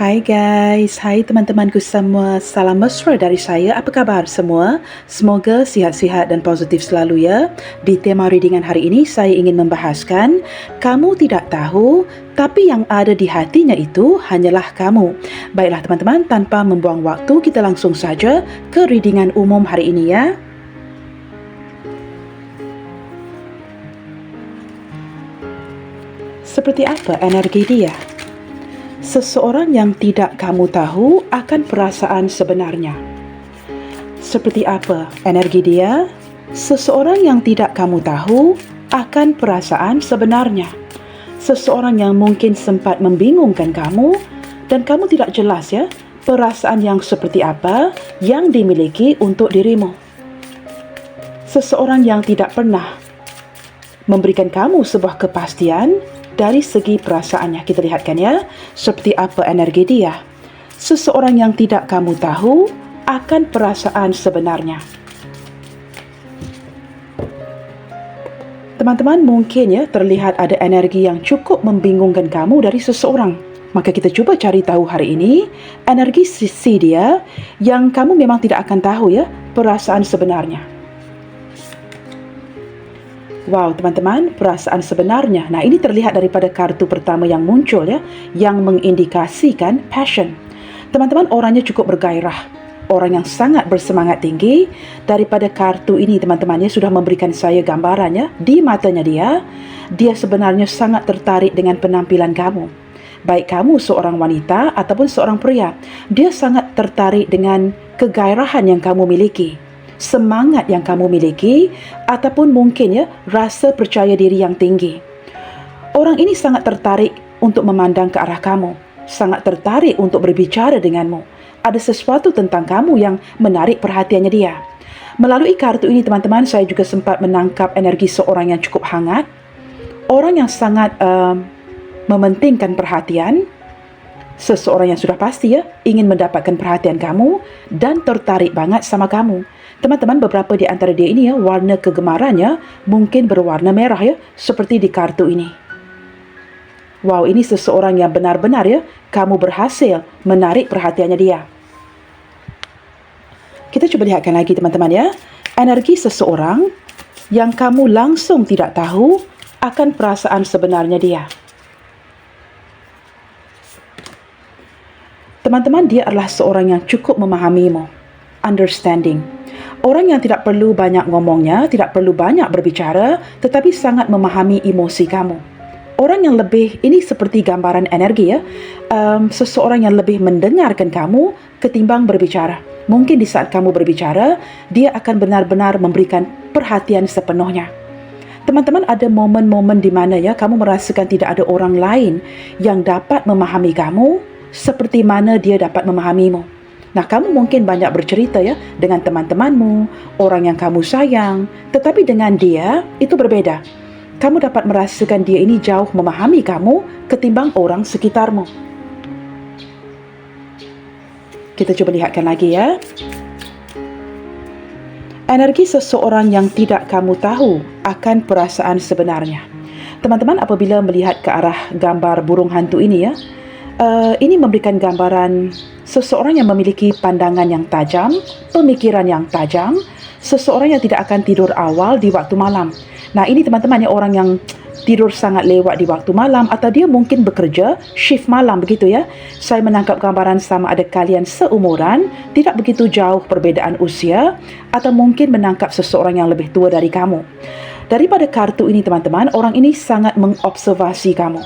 Hai guys, hai teman-temanku semua. Salam mesra dari saya. Apa khabar semua? Semoga sihat-sihat dan positif selalu ya. Di tema readingan hari ini saya ingin membahaskan kamu tidak tahu, tapi yang ada di hatinya itu hanyalah kamu. Baiklah teman-teman, tanpa membuang waktu kita langsung saja ke readingan umum hari ini ya. Seperti apa energi dia? Seseorang yang tidak kamu tahu akan perasaan sebenarnya. Seperti apa energi dia? Seseorang yang tidak kamu tahu akan perasaan sebenarnya. Seseorang yang mungkin sempat membingungkan kamu dan kamu tidak jelas ya perasaan yang seperti apa yang dimiliki untuk dirimu. Seseorang yang tidak pernah memberikan kamu sebuah kepastian dari segi perasaannya. Kita lihatkan ya, seperti apa energi dia. Seseorang yang tidak kamu tahu akan perasaan sebenarnya. Teman-teman, mungkin ya terlihat ada energi yang cukup membingungkan kamu dari seseorang. Maka kita cuba cari tahu hari ini energi sisi dia yang kamu memang tidak akan tahu ya perasaan sebenarnya. Wow, teman-teman, perasaan sebenarnya. Nah, ini terlihat daripada kartu pertama yang muncul ya, yang mengindikasikan passion. Teman-teman, orangnya cukup bergairah. Orang yang sangat bersemangat tinggi. Daripada kartu ini, teman-temannya sudah memberikan saya gambarannya. Di matanya dia sebenarnya sangat tertarik dengan penampilan kamu. Baik kamu seorang wanita ataupun seorang pria, dia sangat tertarik dengan kegairahan yang kamu miliki, semangat yang kamu miliki, ataupun mungkin ya rasa percaya diri yang tinggi. Orang ini sangat tertarik untuk memandang ke arah kamu, sangat tertarik untuk berbicara denganmu. Ada sesuatu tentang kamu yang menarik perhatiannya dia. Melalui kartu ini teman-teman, saya juga sempat menangkap energi seorang yang cukup hangat, orang yang sangat mementingkan perhatian, seseorang yang sudah pasti ya ingin mendapatkan perhatian kamu dan tertarik banget sama kamu. Teman-teman, beberapa di antara dia ini ya, warna kegemarannya mungkin berwarna merah ya, seperti di kartu ini. Wow, ini seseorang yang benar-benar ya, kamu berhasil menarik perhatiannya dia. Kita coba lihatkan lagi teman-teman ya, energi seseorang yang kamu langsung tidak tahu akan perasaan sebenarnya dia. Teman-teman, dia adalah seorang yang cukup memahamimu, understanding. Orang yang tidak perlu banyak ngomongnya, tidak perlu banyak berbicara, tetapi sangat memahami emosi kamu. Orang yang lebih, ini seperti gambaran energi ya, seseorang yang lebih mendengarkan kamu ketimbang berbicara. Mungkin di saat kamu berbicara, dia akan benar-benar memberikan perhatian sepenuhnya. Teman-teman, ada momen-momen di mana ya kamu merasakan tidak ada orang lain yang dapat memahami kamu seperti mana dia dapat memahamimu. Nah, kamu mungkin banyak bercerita ya dengan teman-temanmu, orang yang kamu sayang, tetapi dengan dia itu berbeda. Kamu dapat merasakan dia ini jauh memahami kamu ketimbang orang sekitarmu. Kita coba lihatkan lagi ya. Energi seseorang yang tidak kamu tahu akan perasaan sebenarnya. Teman-teman, apabila melihat ke arah gambar burung hantu ini ya, ini memberikan gambaran seseorang yang memiliki pandangan yang tajam, pemikiran yang tajam, seseorang yang tidak akan tidur awal di waktu malam. Nah, ini teman-teman ya, orang yang tidur sangat lewat di waktu malam, atau dia mungkin bekerja shift malam begitu ya. Saya menangkap gambaran sama ada kalian seumuran, tidak begitu jauh perbedaan usia, atau mungkin menangkap seseorang yang lebih tua dari kamu. Daripada kartu ini teman-teman, orang ini sangat mengobservasi kamu.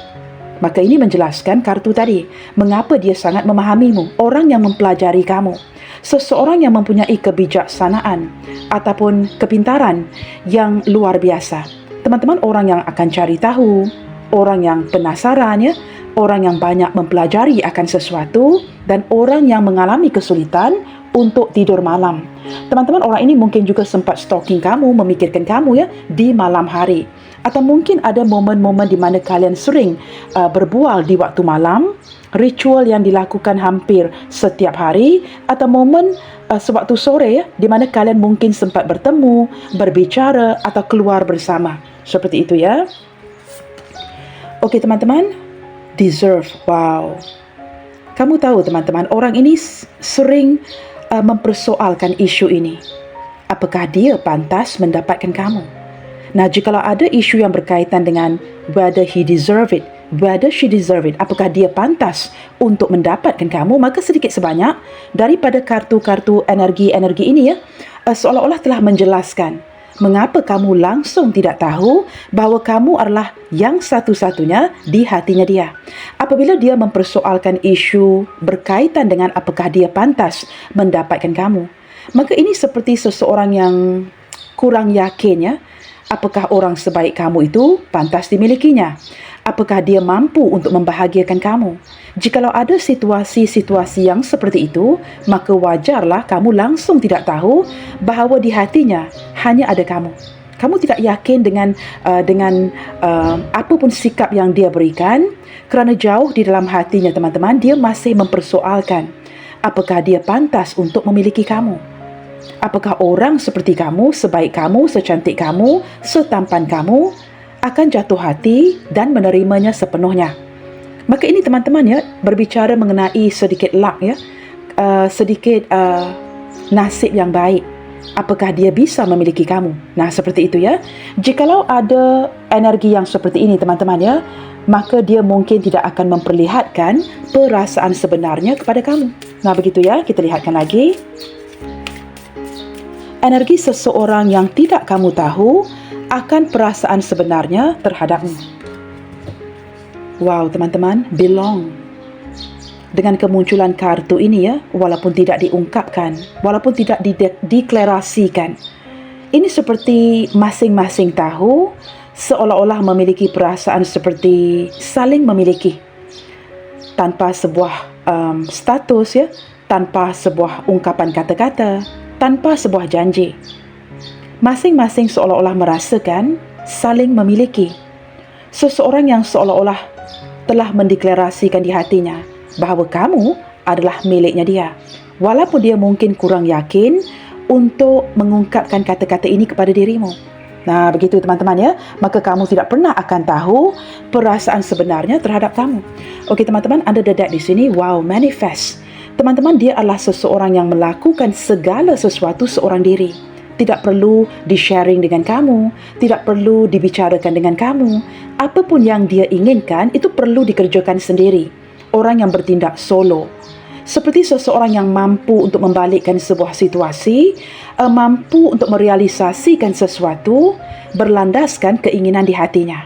Maka ini menjelaskan kartu tadi, mengapa dia sangat memahamimu, orang yang mempelajari kamu. Seseorang yang mempunyai kebijaksanaan ataupun kepintaran yang luar biasa. Teman-teman, orang yang akan cari tahu, orang yang penasaran ya, orang yang banyak mempelajari akan sesuatu, dan orang yang mengalami kesulitan untuk tidur malam. Teman-teman, orang ini mungkin juga sempat stalking kamu, memikirkan kamu ya di malam hari. Atau mungkin ada momen-momen di mana kalian sering berbual di waktu malam, ritual yang dilakukan hampir setiap hari, atau momen sewaktu sore ya, di mana kalian mungkin sempat bertemu, berbicara, atau keluar bersama. Seperti itu ya. Oke teman-teman, deserve, wow. Kamu tahu teman-teman, orang ini sering mempersoalkan isu ini. Apakah dia pantas mendapatkan kamu? Nah, jikalau ada isu yang berkaitan dengan whether he deserve it, whether she deserve it, apakah dia pantas untuk mendapatkan kamu, maka sedikit sebanyak daripada kartu-kartu energi-energi ini seolah-olah telah menjelaskan mengapa kamu langsung tidak tahu bahawa kamu adalah yang satu-satunya di hatinya dia. Apabila dia mempersoalkan isu berkaitan dengan apakah dia pantas mendapatkan kamu, maka ini seperti seseorang yang kurang yakin apakah orang sebaik kamu itu pantas dimilikinya. Apakah dia mampu untuk membahagiakan kamu? Jikalau ada situasi-situasi yang seperti itu, maka wajarlah kamu langsung tidak tahu bahawa di hatinya hanya ada kamu. Kamu tidak yakin dengan apapun sikap yang dia berikan, kerana jauh di dalam hatinya teman-teman, dia masih mempersoalkan apakah dia pantas untuk memiliki kamu. Apakah orang seperti kamu, sebaik kamu, secantik kamu, setampan kamu akan jatuh hati dan menerimanya sepenuhnya. Maka ini teman-teman berbicara mengenai sedikit luck sedikit nasib yang baik. Apakah dia bisa memiliki kamu? Nah, seperti itu Jikalau ada energi yang seperti ini teman-teman maka dia mungkin tidak akan memperlihatkan perasaan sebenarnya kepada kamu. Nah, begitu kita lihatkan lagi. Energi seseorang yang tidak kamu tahu akan perasaan sebenarnya terhadapmu. Wow, teman-teman, belong. Dengan kemunculan kartu ini walaupun tidak diungkapkan, walaupun tidak dideklarasikan, ini seperti masing-masing tahu seolah-olah memiliki perasaan seperti saling memiliki. Tanpa sebuah status tanpa sebuah ungkapan kata-kata, tanpa sebuah janji. Masing-masing seolah-olah merasakan saling memiliki. Seseorang yang seolah-olah telah mendeklarasikan di hatinya bahawa kamu adalah miliknya dia. Walaupun dia mungkin kurang yakin untuk mengungkapkan kata-kata ini kepada dirimu. Nah, begitu teman-teman maka kamu tidak pernah akan tahu perasaan sebenarnya terhadap kamu. Okey teman-teman, ada dedak di sini. Wow, manifest. Teman-teman, dia adalah seseorang yang melakukan segala sesuatu seorang diri. Tidak perlu di-sharing dengan kamu, tidak perlu dibicarakan dengan kamu. Apapun yang dia inginkan, itu perlu dikerjakan sendiri. Orang yang bertindak solo. Seperti seseorang yang mampu untuk membalikkan sebuah situasi, mampu untuk merealisasikan sesuatu, berlandaskan keinginan di hatinya.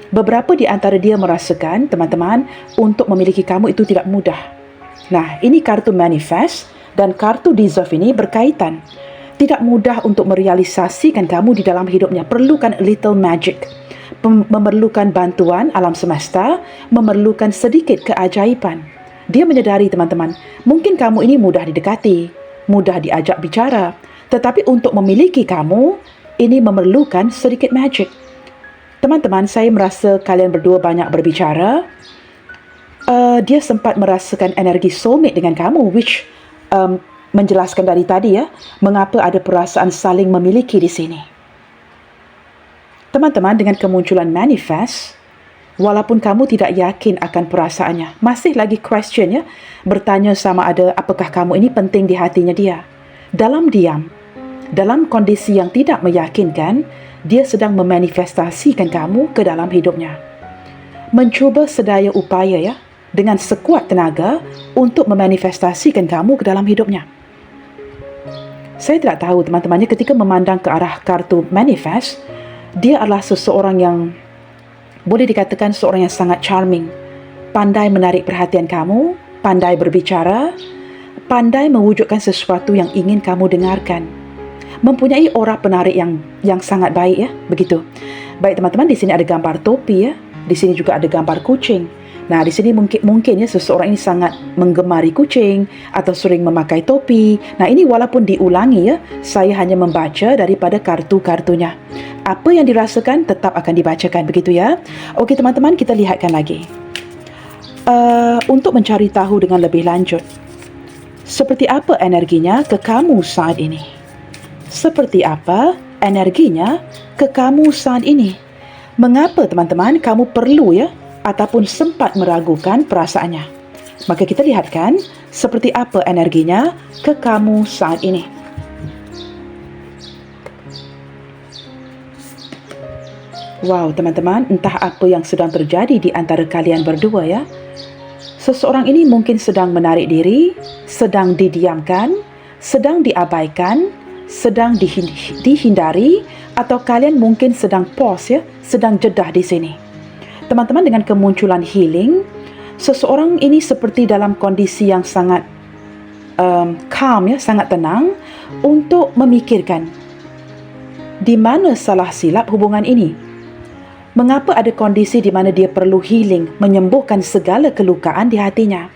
Beberapa di antara dia merasakan, teman-teman, untuk memiliki kamu itu tidak mudah. Nah, ini kartu manifest dan kartu deserve ini berkaitan. Tidak mudah untuk merealisasikan kamu di dalam hidupnya. Perlukan a little magic. Memerlukan bantuan alam semesta, memerlukan sedikit keajaiban. Dia menyadari teman-teman, mungkin kamu ini mudah didekati, mudah diajak bicara. Tetapi untuk memiliki kamu, ini memerlukan sedikit magic. Teman-teman, saya merasa kalian berdua banyak berbicara. Dia sempat merasakan energi soulmate dengan kamu, which menjelaskan dari tadi mengapa ada perasaan saling memiliki di sini. Teman-teman, dengan kemunculan manifest, walaupun kamu tidak yakin akan perasaannya, masih lagi question bertanya sama ada apakah kamu ini penting di hatinya dia. Dalam diam, dalam kondisi yang tidak meyakinkan, dia sedang memanifestasikan kamu ke dalam hidupnya. Mencuba sedaya upaya dengan sekuat tenaga untuk memanifestasikan kamu ke dalam hidupnya. Saya tidak tahu teman-temannya, ketika memandang ke arah kartu manifest, dia adalah seseorang yang boleh dikatakan seorang yang sangat charming, pandai menarik perhatian kamu, pandai berbicara, pandai mewujudkan sesuatu yang ingin kamu dengarkan, mempunyai aura penarik yang sangat baik begitu. Baik teman-teman, di sini ada gambar topi di sini juga ada gambar kucing. Nah, di sini mungkin seseorang ini sangat menggemari kucing atau sering memakai topi. Nah, ini walaupun diulangi saya hanya membaca daripada kartu-kartunya. Apa yang dirasakan tetap akan dibacakan, begitu Okey teman-teman, kita lihatkan lagi. Untuk mencari tahu dengan lebih lanjut, seperti apa energinya ke kamu saat ini? Seperti apa energinya ke kamu saat ini? Mengapa teman-teman kamu perlu ataupun sempat meragukan perasaannya? Maka kita lihatkan seperti apa energinya ke kamu saat ini. Wow, teman-teman, entah apa yang sedang terjadi di antara kalian berdua ya. Seseorang ini mungkin sedang menarik diri, sedang didiamkan, sedang diabaikan, sedang dihindari, atau kalian mungkin sedang pause ya, sedang jedah di sini. Teman-teman, dengan kemunculan healing, seseorang ini seperti dalam kondisi yang sangat calm ya, sangat tenang untuk memikirkan di mana salah silap hubungan ini. Mengapa ada kondisi di mana dia perlu healing, menyembuhkan segala kelukaan di hatinya.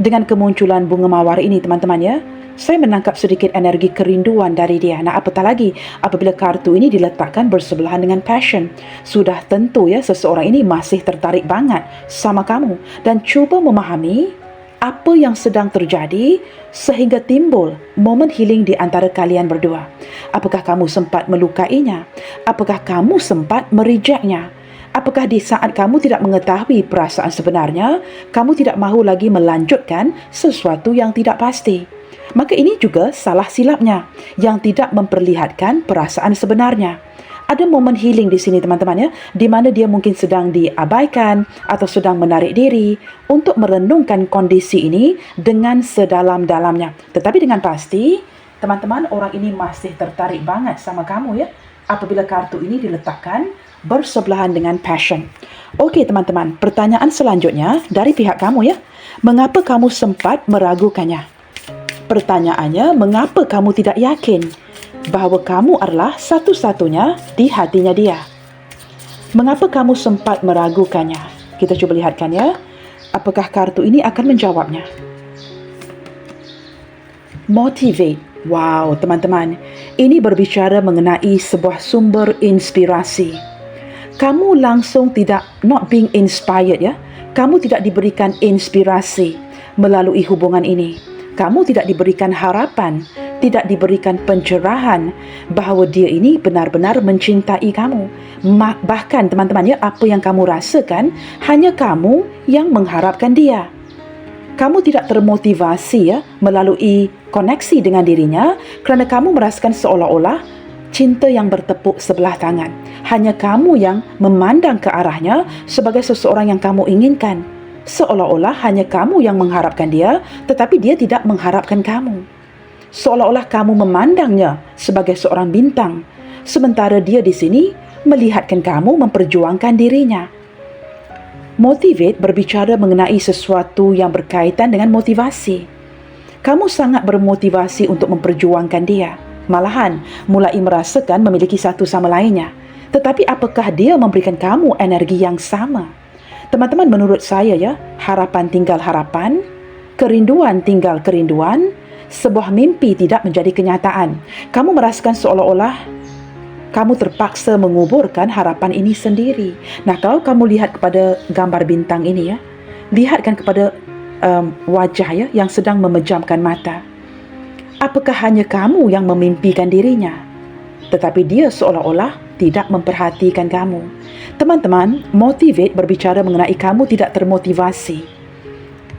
Dengan kemunculan bunga mawar ini, teman-teman ya, saya menangkap sedikit energi kerinduan dari dia. Nah, apatah lagi apabila kartu ini diletakkan bersebelahan dengan passion. Sudah tentu ya, seseorang ini masih tertarik banget sama kamu dan cuba memahami apa yang sedang terjadi sehingga timbul momen healing di antara kalian berdua. Apakah kamu sempat melukainya? Apakah kamu sempat merejectnya? Apakah di saat kamu tidak mengetahui perasaan sebenarnya, kamu tidak mahu lagi melanjutkan sesuatu yang tidak pasti? Maka ini juga salah silapnya yang tidak memperlihatkan perasaan sebenarnya. Ada momen healing di sini, teman-teman ya, di mana dia mungkin sedang diabaikan atau sedang menarik diri untuk merenungkan kondisi ini dengan sedalam-dalamnya. Tetapi dengan pasti, teman-teman, orang ini masih tertarik banget sama kamu ya, apabila kartu ini diletakkan bersebelahan dengan passion. Okey, teman-teman, pertanyaan selanjutnya dari pihak kamu ya, mengapa kamu sempat meragukannya? Pertanyaannya, mengapa kamu tidak yakin bahawa kamu adalah satu-satunya di hatinya dia? Mengapa kamu sempat meragukannya? Kita cuba lihatkan ya. Apakah kartu ini akan menjawabnya? Motivate. Wow, teman-teman. Ini berbicara mengenai sebuah sumber inspirasi. Kamu langsung not being inspired ya. Kamu tidak diberikan inspirasi melalui hubungan ini. Kamu tidak diberikan harapan, tidak diberikan pencerahan bahawa dia ini benar-benar mencintai kamu. Bahkan teman-teman ya, apa yang kamu rasakan hanya kamu yang mengharapkan dia. Kamu tidak termotivasi ya melalui koneksi dengan dirinya kerana kamu merasakan seolah-olah cinta yang bertepuk sebelah tangan. Hanya kamu yang memandang ke arahnya sebagai seseorang yang kamu inginkan. Seolah-olah hanya kamu yang mengharapkan dia, tetapi dia tidak mengharapkan kamu. Seolah-olah kamu memandangnya sebagai seorang bintang, sementara dia di sini melihatkan kamu memperjuangkan dirinya. Motivate berbicara mengenai sesuatu yang berkaitan dengan motivasi. Kamu sangat bermotivasi untuk memperjuangkan dia. Malahan, mulai merasakan memiliki satu sama lainnya. Tetapi apakah dia memberikan kamu energi yang sama? Teman-teman, menurut saya ya, harapan tinggal harapan, kerinduan tinggal kerinduan, sebuah mimpi tidak menjadi kenyataan. Kamu merasakan seolah-olah kamu terpaksa menguburkan harapan ini sendiri. Nah, kalau kamu lihat kepada gambar bintang ini ya, lihatkan kepada wajah ya yang sedang memejamkan mata. Apakah hanya kamu yang memimpikan dirinya? Tetapi dia seolah-olah tidak memperhatikan kamu. Teman-teman, motivate berbicara mengenai kamu tidak termotivasi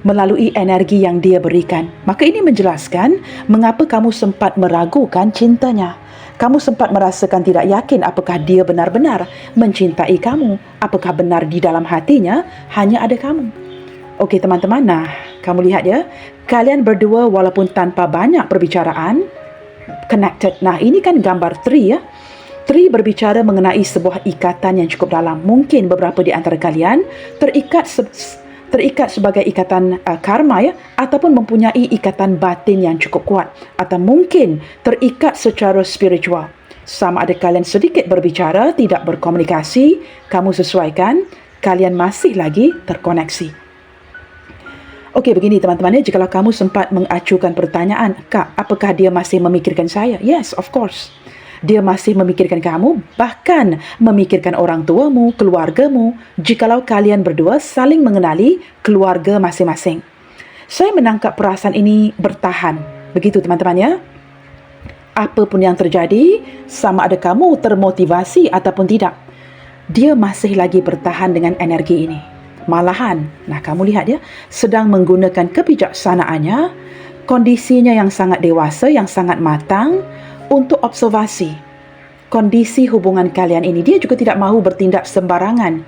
melalui energi yang dia berikan. Maka ini menjelaskan mengapa kamu sempat meragukan cintanya. Kamu sempat merasakan tidak yakin apakah dia benar-benar mencintai kamu. Apakah benar di dalam hatinya hanya ada kamu. Okey teman-teman, nah kamu lihat ya, kalian berdua walaupun tanpa banyak perbicaraan, connected. Nah ini kan gambar tree ya. Tree berbicara mengenai sebuah ikatan yang cukup dalam. Mungkin beberapa di antara kalian terikat sebagai ikatan karma ya, ataupun mempunyai ikatan batin yang cukup kuat, atau mungkin terikat secara spiritual. Sama ada kalian sedikit berbicara, tidak berkomunikasi, kamu sesuaikan, kalian masih lagi terkoneksi. Okey, begini teman-teman ya, jikalau kamu sempat mengacukan pertanyaan, Kak, apakah dia masih memikirkan saya? Yes, of course. Dia masih memikirkan kamu, bahkan memikirkan orang tuamu, keluargamu, jikalau kalian berdua saling mengenali keluarga masing-masing. Saya menangkap perasaan ini bertahan. Begitu teman-teman ya. Apapun yang terjadi, sama ada kamu termotivasi ataupun tidak, dia masih lagi bertahan dengan energi ini. Malahan, nah kamu lihat ya, sedang menggunakan kebijaksanaannya, kondisinya yang sangat dewasa, yang sangat matang untuk observasi kondisi hubungan kalian ini. Dia juga tidak mahu bertindak sembarangan.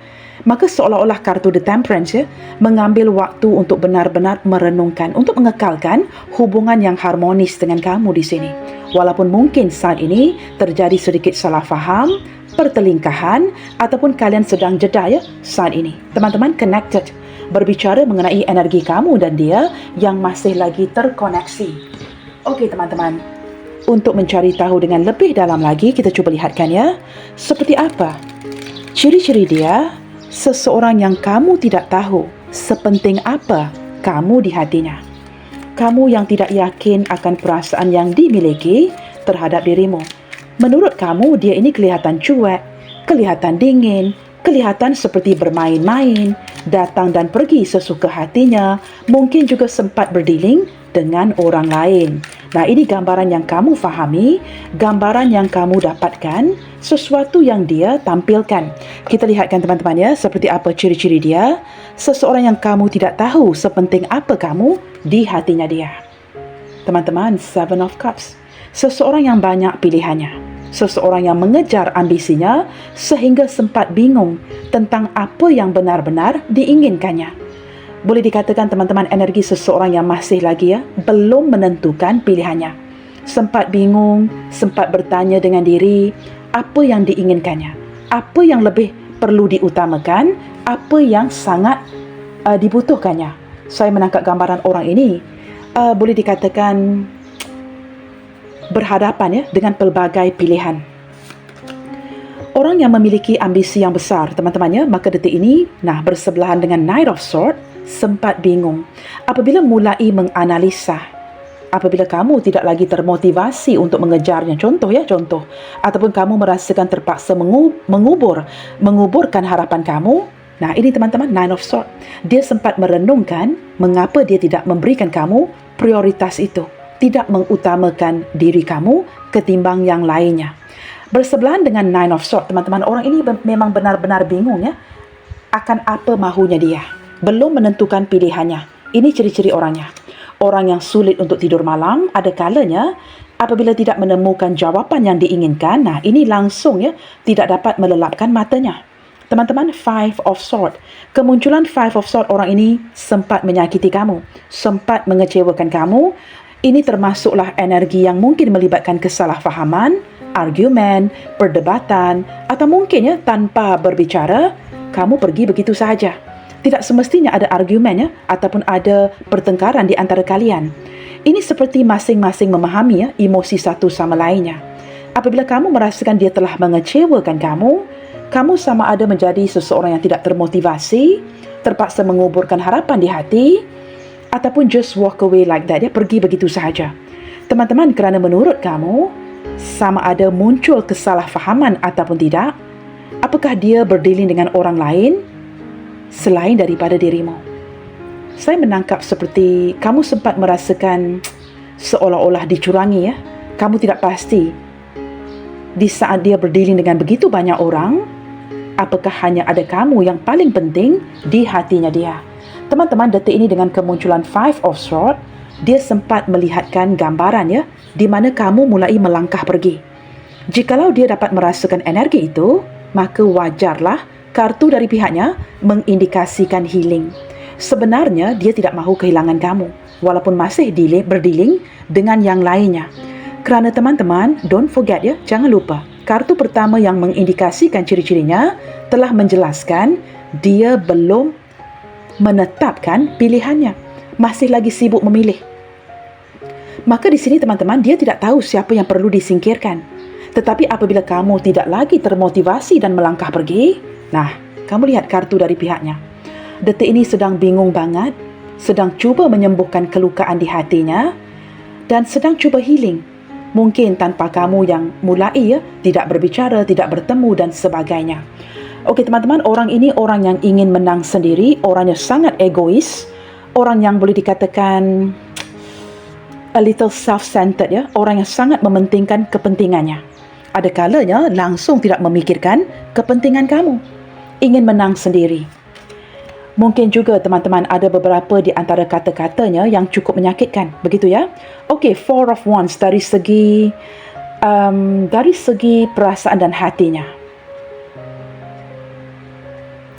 Maka seolah-olah kartu The Temperance ya, mengambil waktu untuk benar-benar merenungkan, untuk mengekalkan hubungan yang harmonis dengan kamu di sini. Walaupun mungkin saat ini terjadi sedikit salah faham, pertelingkahan, ataupun kalian sedang jeda ya saat ini. Teman-teman connected, berbicara mengenai energi kamu dan dia yang masih lagi terkoneksi. Okey teman-teman, untuk mencari tahu dengan lebih dalam lagi, kita cuba lihatkan ya, seperti apa ciri-ciri dia, seseorang yang kamu tidak tahu sepenting apa kamu di hatinya. Kamu yang tidak yakin akan perasaan yang dimiliki terhadap dirimu. Menurut kamu, dia ini kelihatan cuek, kelihatan dingin, kelihatan seperti bermain-main, datang dan pergi sesuka hatinya, mungkin juga sempat berdealing dengan orang lain. Nah, ini gambaran yang kamu fahami, gambaran yang kamu dapatkan, sesuatu yang dia tampilkan. Kita lihatkan teman-teman ya, seperti apa ciri-ciri dia. Seseorang yang kamu tidak tahu sepenting apa kamu di hatinya dia. Teman-teman, Seven of Cups. Seseorang yang banyak pilihannya. Seseorang yang mengejar ambisinya sehingga sempat bingung tentang apa yang benar-benar diinginkannya. Boleh dikatakan teman-teman, energi seseorang yang masih lagi ya, belum menentukan pilihannya. Sempat bingung, sempat bertanya dengan diri, apa yang diinginkannya, apa yang lebih perlu diutamakan, apa yang sangat dibutuhkannya. Saya menangkap gambaran orang ini, boleh dikatakan berhadapan ya dengan pelbagai pilihan. Orang yang memiliki ambisi yang besar, teman-teman ya, maka detik ini, bersebelahan dengan Knight of Swords, sempat bingung apabila mulai menganalisa, apabila kamu tidak lagi termotivasi untuk mengejarnya, contoh, ataupun kamu merasakan terpaksa menguburkan harapan kamu. Nah, ini teman-teman, Nine of Swords, dia sempat merenungkan mengapa dia tidak memberikan kamu prioritas itu, tidak mengutamakan diri kamu ketimbang yang lainnya. Bersebelahan dengan Nine of Swords, teman-teman, orang ini memang benar-benar bingung ya akan apa mahunya dia. Belum menentukan pilihannya. Ini ciri-ciri orangnya. Orang yang sulit untuk tidur malam, ada kalanya apabila tidak menemukan jawapan yang diinginkan, ini langsung ya tidak dapat melelapkan matanya. Teman-teman, Five of Swords. Kemunculan Five of Swords orang ini sempat menyakiti kamu, sempat mengecewakan kamu. Ini termasuklah energi yang mungkin melibatkan kesalahfahaman, argumen, perdebatan, atau mungkin ya tanpa berbicara, kamu pergi begitu sahaja. Tidak semestinya ada argumen ya, ataupun ada pertengkaran di antara kalian. Ini seperti masing-masing memahami ya emosi satu sama lainnya. Apabila kamu merasakan dia telah mengecewakan kamu, kamu sama ada menjadi seseorang yang tidak termotivasi, terpaksa menguburkan harapan di hati, ataupun just walk away like that ya, pergi begitu sahaja. Teman-teman, kerana menurut kamu, sama ada muncul kesalahfahaman ataupun tidak, apakah dia berdealing dengan orang lain selain daripada dirimu. Saya menangkap seperti kamu sempat merasakan seolah-olah dicurangi ya. Kamu tidak pasti di saat dia berdealing dengan begitu banyak orang, apakah hanya ada kamu yang paling penting di hatinya dia. Teman-teman, detik ini dengan kemunculan Five of Swords, dia sempat melihatkan gambaran ya, di mana kamu mulai melangkah pergi. Jikalau dia dapat merasakan energi itu, maka wajarlah kartu dari pihaknya mengindikasikan healing. Sebenarnya dia tidak mahu kehilangan kamu, walaupun masih berdealing dengan yang lainnya. Kerana teman-teman, don't forget ya, jangan lupa, kartu pertama yang mengindikasikan ciri-cirinya telah menjelaskan dia belum menetapkan pilihannya, masih lagi sibuk memilih. Maka di sini teman-teman, dia tidak tahu siapa yang perlu disingkirkan. Tetapi apabila kamu tidak lagi termotivasi dan melangkah pergi, kamu lihat kartu dari pihaknya. Detik ini sedang bingung banget, sedang cuba menyembuhkan kelukaan di hatinya, dan sedang cuba healing. Mungkin tanpa kamu yang mulai ya, tidak berbicara, tidak bertemu dan sebagainya. Okey teman-teman, orang ini orang yang ingin menang sendiri, orangnya sangat egois, orang yang boleh dikatakan a little self-centered ya, orang yang sangat mementingkan kepentingannya. Ada kalanya langsung tidak memikirkan kepentingan kamu. Ingin menang sendiri. Mungkin juga teman-teman ada beberapa di antara kata-katanya yang cukup menyakitkan. Begitu ya. Okey, Four of Wands dari segi perasaan dan hatinya.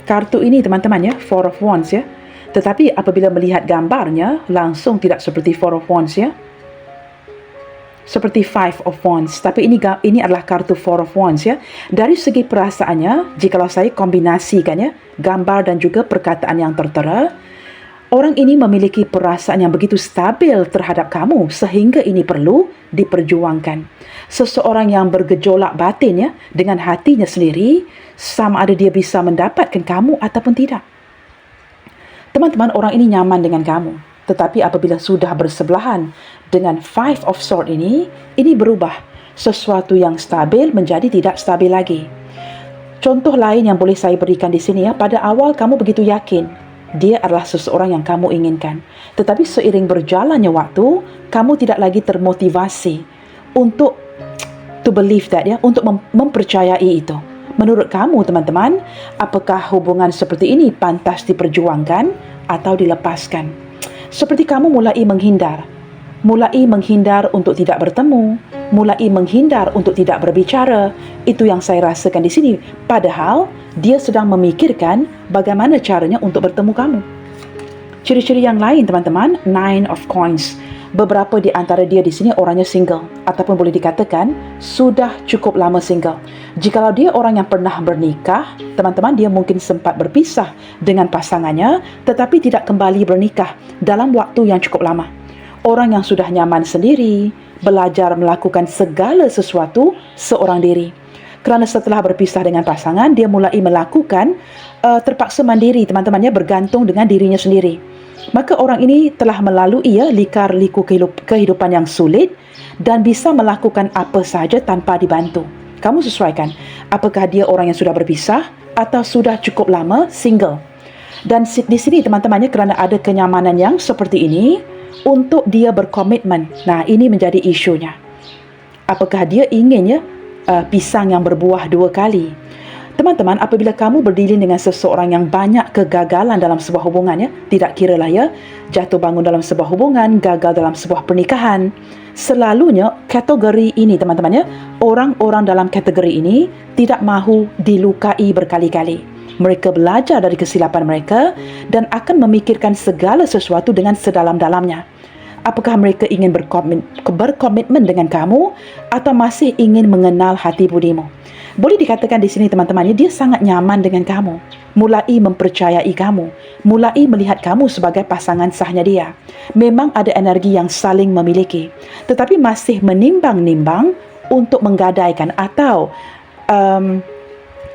Kartu ini teman-teman ya, Four of Wands ya. Tetapi apabila melihat gambarnya, langsung tidak seperti Four of Wands ya. Seperti Five of Wands. Tapi ini adalah kartu Four of Wands ya. Dari segi perasaannya, jikalau saya kombinasikan ya, gambar dan juga perkataan yang tertera, orang ini memiliki perasaan yang begitu stabil terhadap kamu sehingga ini perlu diperjuangkan. Seseorang yang bergejolak batin ya, dengan hatinya sendiri, sama ada dia bisa mendapatkan kamu ataupun tidak. Teman-teman, orang ini nyaman dengan kamu. Tetapi apabila sudah bersebelahan dengan Five of Swords ini berubah. Sesuatu yang stabil menjadi tidak stabil lagi. Contoh lain yang boleh saya berikan di sini ya, pada awal kamu begitu yakin dia adalah seseorang yang kamu inginkan. Tetapi seiring berjalannya waktu, kamu tidak lagi termotivasi untuk to believe that ya, untuk mempercayai itu. Menurut kamu teman-teman, apakah hubungan seperti ini pantas diperjuangkan atau dilepaskan? Seperti kamu mulai menghindar untuk tidak bertemu, mulai menghindar untuk tidak berbicara. Itu yang saya rasakan di sini. Padahal dia sedang memikirkan bagaimana caranya untuk bertemu kamu. Ciri-ciri yang lain teman-teman, Nine of Coins. Beberapa di antara dia di sini orangnya single, ataupun boleh dikatakan sudah cukup lama single. Jikalau dia orang yang pernah bernikah, teman-teman, dia mungkin sempat berpisah dengan pasangannya tetapi tidak kembali bernikah dalam waktu yang cukup lama. Orang yang sudah nyaman sendiri, belajar melakukan segala sesuatu seorang diri. Kerana setelah berpisah dengan pasangan, dia mulai melakukan terpaksa mandiri, teman-temannya, bergantung dengan dirinya sendiri. Maka orang ini telah melalui lika-liku kehidupan yang sulit dan bisa melakukan apa sahaja tanpa dibantu. Kamu sesuaikan, apakah dia orang yang sudah berpisah atau sudah cukup lama single. Dan di sini teman-temannya, kerana ada kenyamanan yang seperti ini, untuk dia berkomitmen. Nah, ini menjadi isunya. Apakah dia ingin pisang yang berbuah dua kali? Teman-teman, apabila kamu berdiling dengan seseorang yang banyak kegagalan dalam sebuah hubungan ya, tidak kiralah ya, jatuh bangun dalam sebuah hubungan, gagal dalam sebuah pernikahan, selalunya kategori ini teman-teman ya, orang-orang dalam kategori ini tidak mahu dilukai berkali-kali. Mereka belajar dari kesilapan mereka dan akan memikirkan segala sesuatu dengan sedalam-dalamnya. Apakah mereka ingin berkomitmen dengan kamu atau masih ingin mengenal hati budimu? Boleh dikatakan di sini teman-teman, dia sangat nyaman dengan kamu, mulai mempercayai kamu, mulai melihat kamu sebagai pasangan sahnya dia. Memang ada energi yang saling memiliki, tetapi masih menimbang-nimbang untuk menggadaikan atau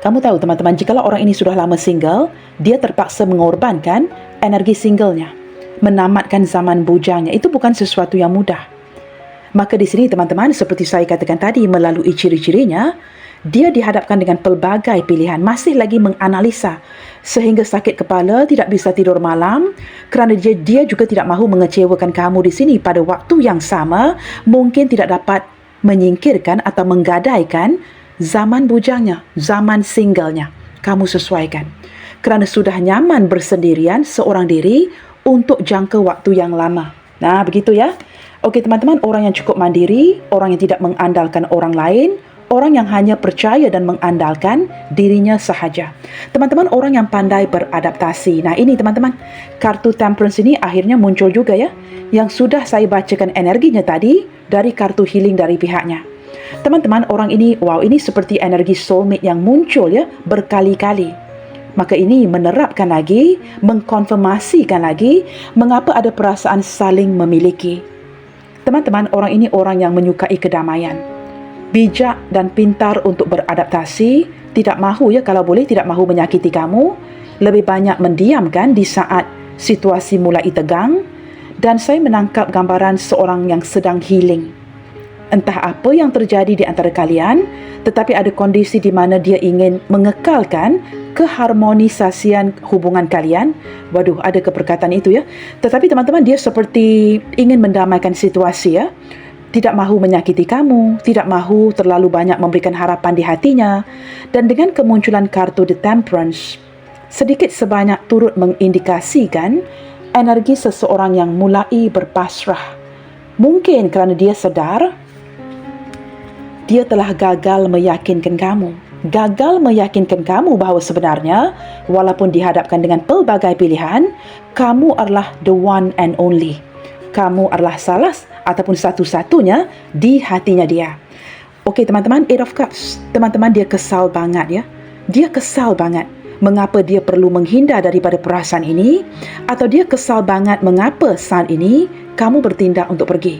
kamu tahu teman-teman, jikalau orang ini sudah lama single, dia terpaksa mengorbankan energi singlenya, menamatkan zaman bujangnya. Itu bukan sesuatu yang mudah. Maka di sini teman-teman, seperti saya katakan tadi, melalui ciri-cirinya, dia dihadapkan dengan pelbagai pilihan, masih lagi menganalisa sehingga sakit kepala, tidak bisa tidur malam kerana dia juga tidak mahu mengecewakan kamu di sini. Pada waktu yang sama, mungkin tidak dapat menyingkirkan atau menggadaikan zaman bujangnya, zaman singlenya. Kamu sesuaikan kerana sudah nyaman bersendirian seorang diri untuk jangka waktu yang lama. Nah, begitu ya. Okey teman-teman, orang yang cukup mandiri, orang yang tidak mengandalkan orang lain, orang yang hanya percaya dan mengandalkan dirinya sahaja. Teman-teman, orang yang pandai beradaptasi. Nah, ini teman-teman, kartu Temperance ini akhirnya muncul juga ya, yang sudah saya bacakan energinya tadi dari kartu healing dari pihaknya. Teman-teman, orang ini, wow, ini seperti energi soulmate yang muncul ya, berkali-kali. Maka ini menerapkan lagi, mengkonfirmasikan lagi mengapa ada perasaan saling memiliki. Teman-teman, orang ini orang yang menyukai kedamaian, bijak dan pintar untuk beradaptasi, tidak mahu ya, kalau boleh tidak mahu menyakiti kamu, lebih banyak mendiamkan di saat situasi mulai tegang. Dan saya menangkap gambaran seorang yang sedang healing. Entah apa yang terjadi di antara kalian, tetapi ada kondisi di mana dia ingin mengekalkan keharmonisasian hubungan kalian. Waduh, ada keperkataan itu ya. Tetapi teman-teman, dia seperti ingin mendamaikan situasi ya. Tidak mahu menyakiti kamu, tidak mahu terlalu banyak memberikan harapan di hatinya. Dan dengan kemunculan kartu The Temperance, sedikit sebanyak turut mengindikasikan energi seseorang yang mulai berpasrah. Mungkin kerana dia sedar dia telah gagal meyakinkan kamu. Gagal meyakinkan kamu bahawa sebenarnya, walaupun dihadapkan dengan pelbagai pilihan, kamu adalah the one and only. Kamu adalah salah ataupun satu-satunya di hatinya dia. Okey teman-teman, Eight of Cups. Teman-teman, dia kesal banget ya. Dia kesal banget. Mengapa dia perlu menghindar daripada perasaan ini? Atau dia kesal banget mengapa saat ini kamu bertindak untuk pergi?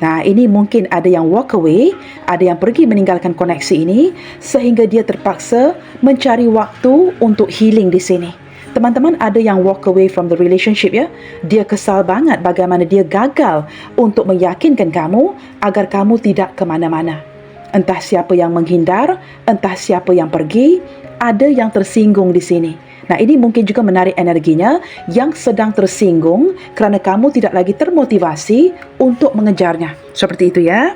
Nah, ini mungkin ada yang walk away, ada yang pergi meninggalkan koneksi ini sehingga dia terpaksa mencari waktu untuk healing di sini. Teman-teman, ada yang walk away from the relationship ya. Dia kesal banget bagaimana dia gagal untuk meyakinkan kamu agar kamu tidak ke mana-mana. Entah siapa yang menghindar, entah siapa yang pergi, ada yang tersinggung di sini. Nah, ini mungkin juga menarik energinya yang sedang tersinggung kerana kamu tidak lagi termotivasi untuk mengejarnya. Seperti itu ya.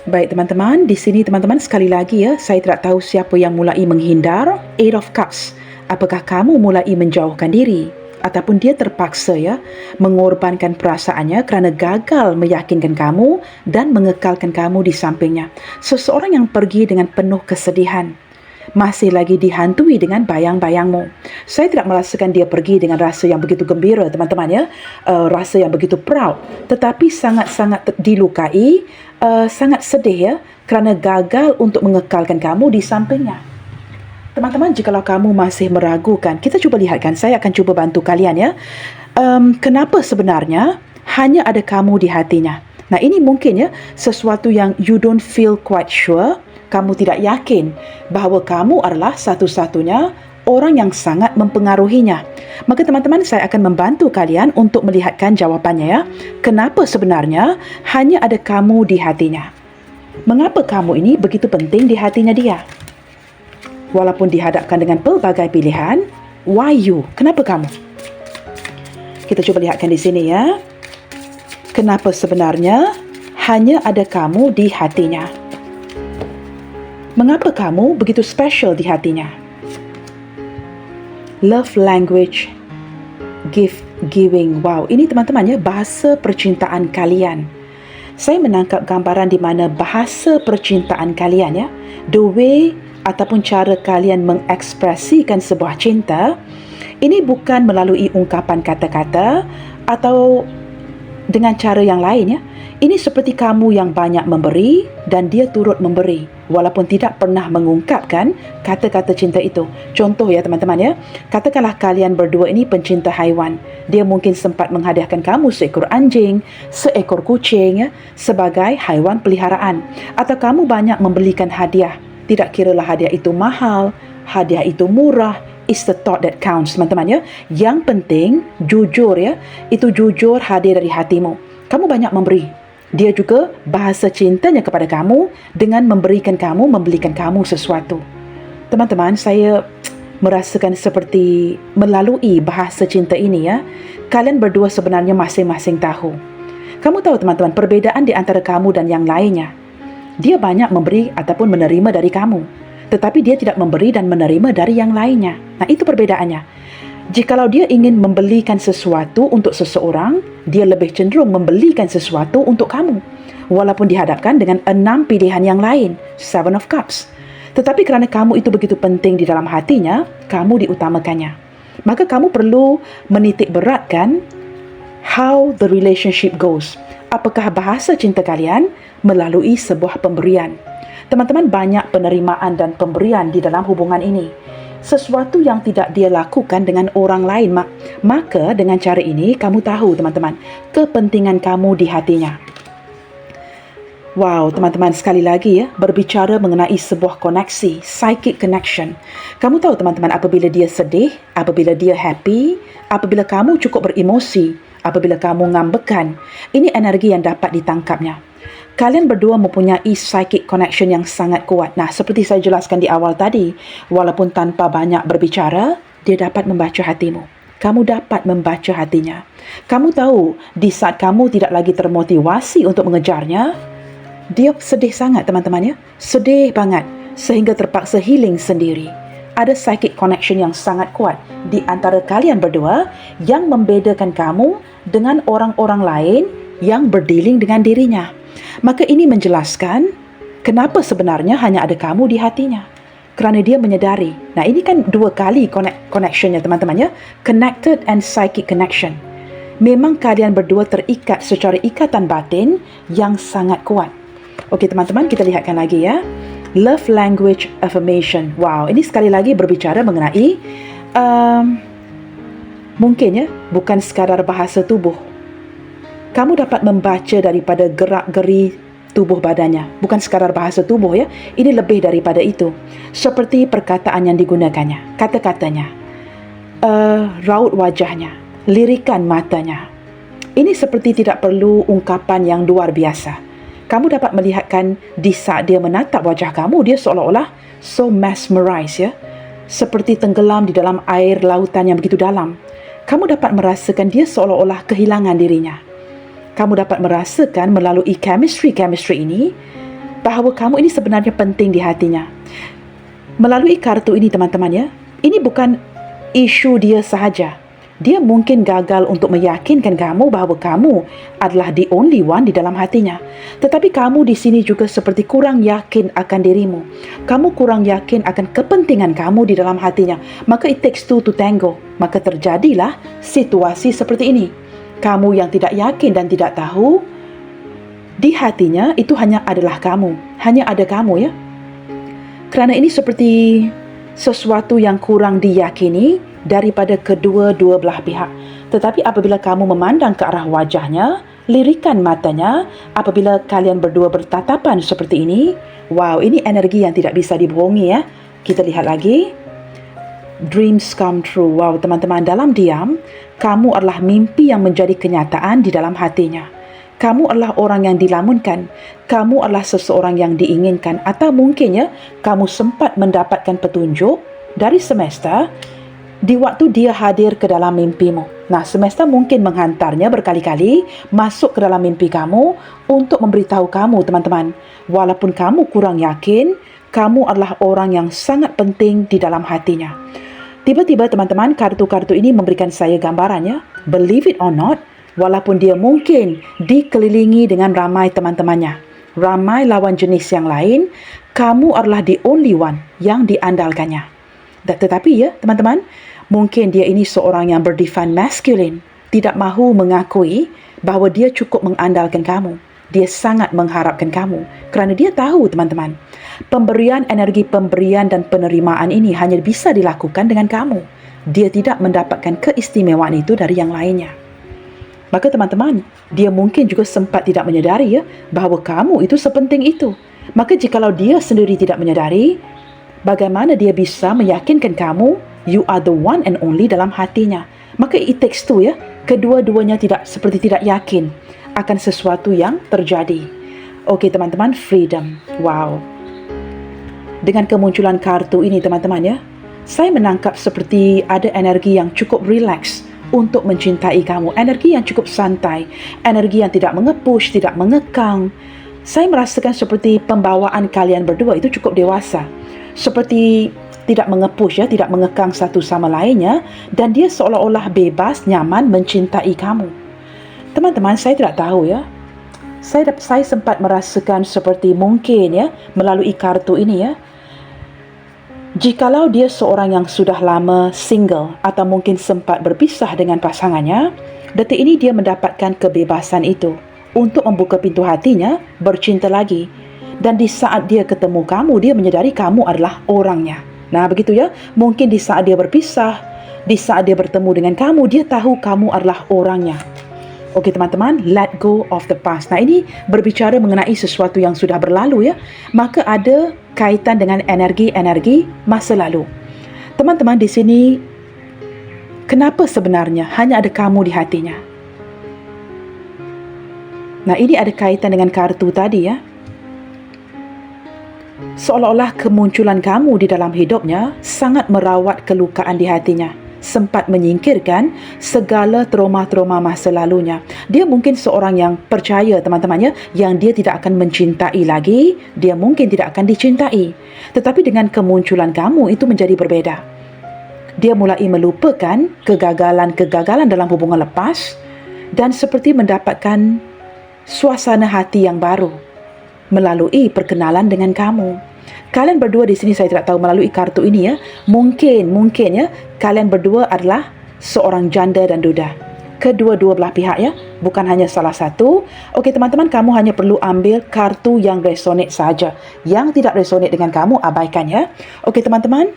Baik teman-teman, di sini teman-teman sekali lagi ya, saya tidak tahu siapa yang mulai menghindar. Eight of Cups. Apakah kamu mulai menjauhkan diri? Ataupun dia terpaksa ya, mengorbankan perasaannya kerana gagal meyakinkan kamu dan mengekalkan kamu di sampingnya. Seseorang yang pergi dengan penuh kesedihan, masih lagi dihantui dengan bayang-bayangmu. Saya tidak merasakan dia pergi dengan rasa yang begitu gembira teman-teman ya, rasa yang begitu proud, tetapi sangat-sangat dilukai, sangat sedih ya, kerana gagal untuk mengekalkan kamu di sampingnya. Teman-teman, jikalau kamu masih meragukan, kita cuba lihatkan, saya akan cuba bantu kalian ya. Kenapa sebenarnya hanya ada kamu di hatinya? Nah, ini mungkin ya sesuatu yang you don't feel quite sure. Kamu tidak yakin bahawa kamu adalah satu-satunya orang yang sangat mempengaruhinya. Maka teman-teman, saya akan membantu kalian untuk melihatkan jawapannya ya. Kenapa sebenarnya hanya ada kamu di hatinya? Mengapa kamu ini begitu penting di hatinya dia? Walaupun dihadapkan dengan pelbagai pilihan, why you? Kenapa kamu? Kita cuba lihatkan di sini ya. Kenapa sebenarnya hanya ada kamu di hatinya? Mengapa kamu begitu special di hatinya? Love language, gift giving. Wow, ini teman-teman ya, bahasa percintaan kalian. Saya menangkap gambaran di mana bahasa percintaan kalian ya, the way ataupun cara kalian mengekspresikan sebuah cinta, ini bukan melalui ungkapan kata-kata atau dengan cara yang lain ya. Ini seperti kamu yang banyak memberi dan dia turut memberi walaupun tidak pernah mengungkapkan kata-kata cinta itu. Contoh ya teman-teman ya, katakanlah kalian berdua ini pencinta haiwan. Dia mungkin sempat menghadiahkan kamu seekor anjing, seekor kucing ya, sebagai haiwan peliharaan. Atau kamu banyak membelikan hadiah. Tidak kiralah hadiah itu mahal, hadiah itu murah. It's the thought that counts teman-teman ya. Yang penting jujur ya, itu jujur hadir dari hatimu. Kamu banyak memberi. Dia juga bahasa cintanya kepada kamu dengan memberikan kamu, membelikan kamu sesuatu. Teman-teman, saya merasakan seperti melalui bahasa cinta ini ya, kalian berdua sebenarnya masing-masing tahu. Kamu tahu teman-teman, perbezaan di antara kamu dan yang lainnya. Dia banyak memberi ataupun menerima dari kamu, tetapi dia tidak memberi dan menerima dari yang lainnya. Nah, itu perbedaannya. Jikalau dia ingin membelikan sesuatu untuk seseorang, dia lebih cenderung membelikan sesuatu untuk kamu. Walaupun dihadapkan dengan 6 pilihan yang lain, Seven of Cups. Tetapi kerana kamu itu begitu penting di dalam hatinya, kamu diutamakannya. Maka kamu perlu menitik beratkan how the relationship goes. Apakah bahasa cinta kalian melalui sebuah pemberian? Teman-teman, banyak penerimaan dan pemberian di dalam hubungan ini. Sesuatu yang tidak dia lakukan dengan orang lain, maka dengan cara ini kamu tahu teman-teman kepentingan kamu di hatinya. Wow, teman-teman, sekali lagi ya, berbicara mengenai sebuah koneksi, psychic connection. Kamu tahu teman-teman, apabila dia sedih, apabila dia happy, apabila kamu cukup beremosi, apabila kamu ngambekan, ini energi yang dapat ditangkapnya. Kalian berdua mempunyai psychic connection yang sangat kuat. Nah, seperti saya jelaskan di awal tadi, walaupun tanpa banyak berbicara, dia dapat membaca hatimu. Kamu dapat membaca hatinya. Kamu tahu, di saat kamu tidak lagi termotivasi untuk mengejarnya, dia sedih sangat teman-teman ya. Sedih banget, sehingga terpaksa healing sendiri. Ada psychic connection yang sangat kuat di antara kalian berdua yang membedakan kamu dengan orang-orang lain yang berdealing dengan dirinya. Maka ini menjelaskan kenapa sebenarnya hanya ada kamu di hatinya. Kerana dia menyedari. Nah, ini kan dua kali connectionnya teman-teman ya. Connected and psychic connection. Memang kalian berdua terikat secara ikatan batin yang sangat kuat. Okey teman-teman, kita lihatkan lagi ya. Love language affirmation. Wow, ini sekali lagi berbicara mengenai mungkin ya, bukan sekadar bahasa tubuh. Kamu dapat membaca daripada gerak-geri tubuh badannya. Bukan sekadar bahasa tubuh ya. Ini lebih daripada itu. Seperti perkataan yang digunakannya, kata-katanya, raut wajahnya, lirikan matanya. Ini seperti tidak perlu ungkapan yang luar biasa. Kamu dapat melihatkan di saat dia menatap wajah kamu, dia seolah-olah so mesmerized ya. Seperti tenggelam di dalam air lautan yang begitu dalam. Kamu dapat merasakan dia seolah-olah kehilangan dirinya. Kamu dapat merasakan melalui chemistry ini bahawa kamu ini sebenarnya penting di hatinya. Melalui kartu ini teman-teman ya, ini bukan isu dia sahaja. Dia mungkin gagal untuk meyakinkan kamu bahawa kamu adalah the only one di dalam hatinya. Tetapi kamu di sini juga seperti kurang yakin akan dirimu. Kamu kurang yakin akan kepentingan kamu di dalam hatinya. Maka it takes two to tango. Maka terjadilah situasi seperti ini. Kamu yang tidak yakin dan tidak tahu, di hatinya itu hanya adalah kamu. Hanya ada kamu ya. Kerana ini seperti sesuatu yang kurang diyakini daripada kedua-dua belah pihak. Tetapi apabila kamu memandang ke arah wajahnya, lirikan matanya, apabila kalian berdua bertatapan seperti ini, wow, ini energi yang tidak bisa dibohongi ya. Kita lihat lagi. Dreams come true. Wow, teman-teman, dalam diam, kamu adalah mimpi yang menjadi kenyataan di dalam hatinya. Kamu adalah orang yang dilamunkan. Kamu adalah seseorang yang diinginkan. Atau mungkin ya, kamu sempat mendapatkan petunjuk dari semesta di waktu dia hadir ke dalam mimpimu. Nah, semesta mungkin menghantarnya berkali-kali masuk ke dalam mimpi kamu untuk memberitahu kamu, teman-teman. Walaupun kamu kurang yakin, kamu adalah orang yang sangat penting di dalam hatinya. Tiba-tiba, teman-teman, kartu-kartu ini memberikan saya gambarannya. Believe it or not, walaupun dia mungkin dikelilingi dengan ramai teman-temannya, ramai lawan jenis yang lain, kamu adalah the only one yang diandalkannya. Tetapi ya, teman-teman, mungkin dia ini seorang yang berdivine masculine, tidak mahu mengakui bahawa dia cukup mengandalkan kamu. Dia sangat mengharapkan kamu kerana dia tahu, teman-teman, pemberian energi pemberian dan penerimaan ini hanya bisa dilakukan dengan kamu. Dia tidak mendapatkan keistimewaan itu dari yang lainnya. Maka teman-teman, dia mungkin juga sempat tidak menyadari ya bahawa kamu itu sepenting itu. Maka jikalau dia sendiri tidak menyadari, bagaimana dia bisa meyakinkan kamu you are the one and only dalam hatinya? Maka it takes two ya. Kedua-duanya seperti tidak yakin akan sesuatu yang terjadi. Okey teman-teman, freedom. Wow. Dengan kemunculan kartu ini teman-teman ya, saya menangkap seperti ada energi yang cukup relax untuk mencintai kamu. Energi yang cukup santai. Energi yang tidak mengepush, tidak mengekang. Saya merasakan seperti pembawaan kalian berdua itu cukup dewasa. Seperti tidak mengepush ya, tidak mengekang satu sama lainnya, dan dia seolah-olah bebas, nyaman mencintai kamu. Teman-teman, saya tidak tahu ya. Saya sempat merasakan seperti mungkin ya melalui kartu ini ya. Jikalau dia seorang yang sudah lama single atau mungkin sempat berpisah dengan pasangannya, detik ini dia mendapatkan kebebasan itu untuk membuka pintu hatinya, bercinta lagi. Dan di saat dia ketemu kamu, dia menyadari kamu adalah orangnya. Nah, begitu ya. Mungkin di saat dia berpisah, di saat dia bertemu dengan kamu, dia tahu kamu adalah orangnya. Okey teman-teman, let go of the past. Nah, ini berbicara mengenai sesuatu yang sudah berlalu ya. Maka ada kaitan dengan energi-energi masa lalu. Teman-teman, di sini kenapa sebenarnya hanya ada kamu di hatinya? Nah, ini ada kaitan dengan kartu tadi ya. Seolah-olah kemunculan kamu di dalam hidupnya sangat merawat kelukaan di hatinya. sempat menyingkirkan segala trauma-trauma masa lalunya. Dia mungkin seorang yang percaya, teman-teman ya, yang dia tidak akan mencintai lagi, dia mungkin tidak akan dicintai. Tetapi dengan kemunculan kamu, itu menjadi berbeza. Dia mulai melupakan kegagalan-kegagalan dalam hubungan lepas dan seperti mendapatkan suasana hati yang baru melalui perkenalan dengan kamu. Kalian berdua di sini, saya tidak tahu melalui kartu ini ya, mungkin ya, kalian berdua adalah seorang janda dan duda. Kedua-dua belah pihak ya, bukan hanya salah satu. Okey teman-teman, kamu hanya perlu ambil kartu yang resonate saja. Yang tidak resonate dengan kamu, abaikan ya. Okey teman-teman,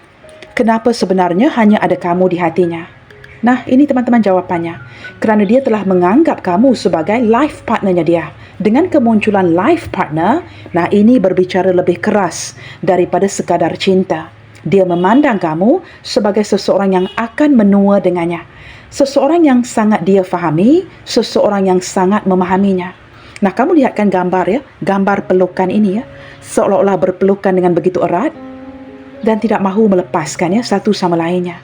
kenapa sebenarnya hanya ada kamu di hatinya? Nah, ini teman-teman jawapannya. Kerana dia telah menganggap kamu sebagai life partnernya dia. Dengan kemunculan life partner, nah ini berbicara lebih keras daripada sekadar cinta. Dia memandang kamu sebagai seseorang yang akan menua dengannya. Seseorang yang sangat dia fahami, seseorang yang sangat memahaminya. Nah, kamu lihatkan gambar ya, gambar pelukan ini ya. Seolah-olah berpelukan dengan begitu erat dan tidak mahu melepaskan ya satu sama lainnya.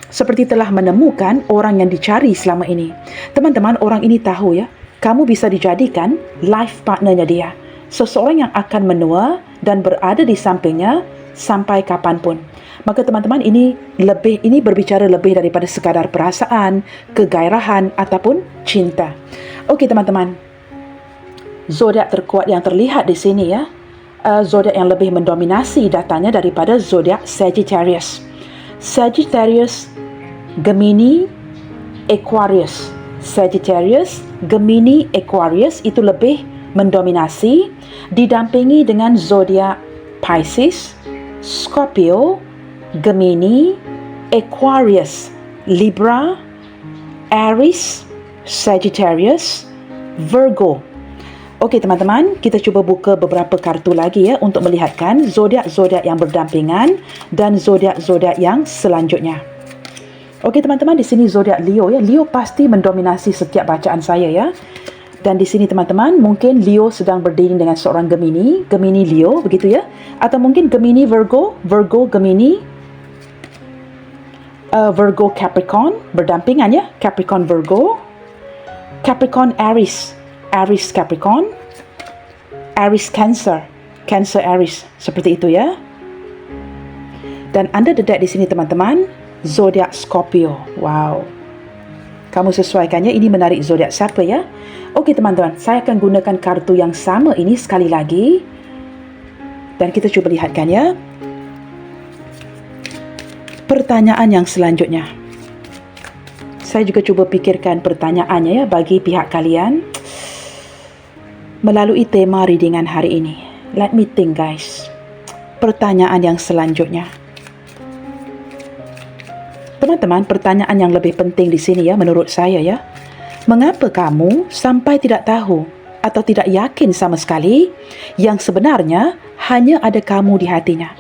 Seperti telah menemukan orang yang dicari selama ini. Teman-teman, orang ini tahu ya, kamu bisa dijadikan life partnernya dia. Seseorang yang akan menua dan berada di sampingnya sampai kapanpun. Maka teman-teman, ini berbicara lebih daripada sekadar perasaan, kegairahan ataupun cinta. Okey teman-teman, zodiak terkuat yang terlihat di sini ya, zodiak yang lebih mendominasi datanya daripada zodiak Sagittarius. Sagittarius, Gemini, Aquarius. Sagittarius, Gemini, Aquarius itu lebih mendominasi, didampingi dengan zodiak Pisces, Scorpio, Gemini, Aquarius, Libra, Aries, Sagittarius, Virgo. Okey teman-teman, kita cuba buka beberapa kartu lagi ya untuk melihatkan zodiak-zodiak yang berdampingan dan zodiak-zodiak yang selanjutnya. Okey teman-teman, di sini zodiak Leo ya. Leo pasti mendominasi setiap bacaan saya ya. Dan di sini teman-teman, mungkin Leo sedang berdiri dengan seorang Gemini, Gemini Leo begitu ya. Atau mungkin Gemini Virgo, Virgo Gemini, Virgo Capricorn berdampingan ya. Capricorn Virgo, Capricorn Aries, Aries Capricorn, Aries Cancer, Cancer Aries, seperti itu ya. Dan anda dedak di sini teman-teman, zodiak Scorpio. Wow. Kamu sesuaikannya, ini menarik zodiak siapa ya? Okey teman-teman, saya akan gunakan kartu yang sama ini sekali lagi. Dan kita cuba lihatkan ya. Pertanyaan yang selanjutnya. Saya juga cuba pikirkan pertanyaannya ya bagi pihak kalian melalui tema readingan hari ini. Let me think guys. Pertanyaan yang selanjutnya. Teman-teman, pertanyaan yang lebih penting di sini ya menurut saya ya. Mengapa kamu sampai tidak tahu atau tidak yakin sama sekali yang sebenarnya hanya ada kamu di hatinya?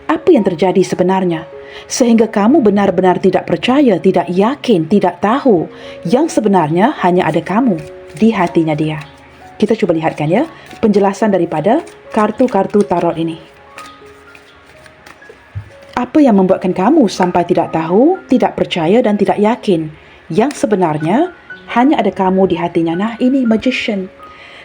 Apa yang terjadi sebenarnya sehingga kamu benar-benar tidak percaya, tidak yakin, tidak tahu yang sebenarnya hanya ada kamu di hatinya dia? Kita coba lihatkan ya penjelasan daripada kartu-kartu tarot ini. Apa yang membuatkan kamu sampai tidak tahu, tidak percaya dan tidak yakin yang sebenarnya hanya ada kamu di hatinya? Nah, ini magician.